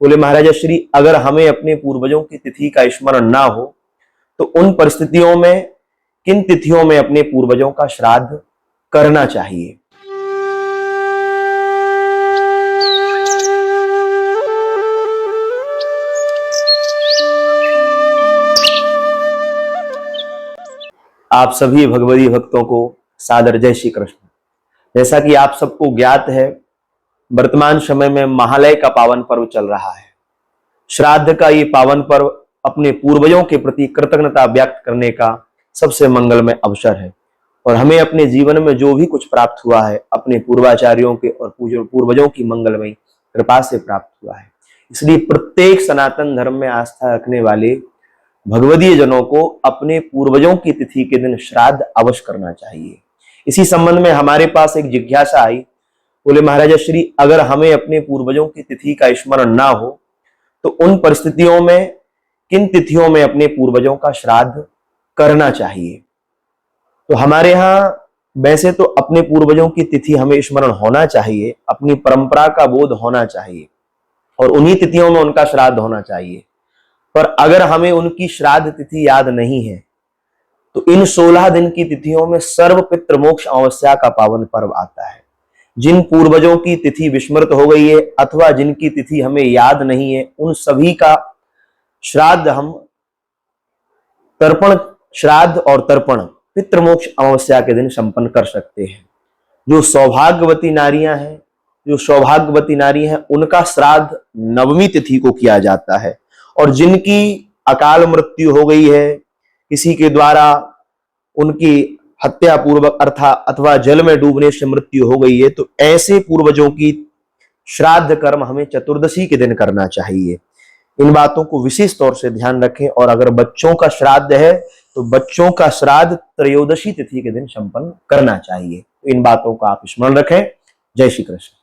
बोले महाराजा श्री, अगर हमें अपने पूर्वजों की तिथि का स्मरण ना हो तो उन परिस्थितियों में किन तिथियों में अपने पूर्वजों का श्राद्ध करना चाहिए? आप सभी भगवती भक्तों को सादर जय श्री कृष्ण। जैसा कि आप सबको ज्ञात है, वर्तमान समय में महालय का पावन पर्व चल रहा है। श्राद्ध का ये पावन पर्व अपने पूर्वजों के प्रति कृतज्ञता व्यक्त करने का सबसे मंगलमय अवसर है और हमें अपने जीवन में जो भी कुछ प्राप्त हुआ है अपने पूर्वाचार्यों के और पूर्वजों की मंगलमय कृपा से प्राप्त हुआ है। इसलिए प्रत्येक सनातन धर्म में आस्था रखने वाले भगवदीय जनों को अपने पूर्वजों की तिथि के दिन श्राद्ध अवश्य करना चाहिए। इसी संबंध में हमारे पास एक जिज्ञासा आई। बोले महाराजा श्री, अगर हमें अपने पूर्वजों की तिथि का स्मरण ना हो तो उन परिस्थितियों में किन तिथियों में अपने पूर्वजों का श्राद्ध करना चाहिए? तो हमारे यहाँ वैसे तो अपने पूर्वजों की तिथि हमें स्मरण होना चाहिए, अपनी परंपरा का बोध होना चाहिए और उन्हीं तिथियों में उनका श्राद्ध होना चाहिए। पर अगर हमें उनकी श्राद्ध तिथि याद नहीं है तो इन 16 दिन की तिथियों में सर्व पितृ मोक्ष अमावस्या का पावन पर्व आता है। जिन पूर्वजों की तिथि विस्मृत हो गई है अथवा जिनकी तिथि हमें याद नहीं है, उन सभी का श्राद्ध हम श्राद्ध और तर्पण पितृमोक्ष अमावस्या के दिन संपन्न कर सकते हैं। जो सौभाग्यवती नारी हैं उनका श्राद्ध नवमी तिथि को किया जाता है और जिनकी अकाल मृत्यु हो गई है, किसी के द्वारा उनकी हत्या पूर्वक अथवा जल में डूबने से मृत्यु हो गई है, तो ऐसे पूर्वजों की श्राद्ध कर्म हमें चतुर्दशी के दिन करना चाहिए। इन बातों को विशेष तौर से ध्यान रखें। और अगर बच्चों का श्राद्ध है तो बच्चों का श्राद्ध त्रयोदशी तिथि के दिन संपन्न करना चाहिए। इन बातों का आप स्मरण रखें। जय श्री कृष्ण।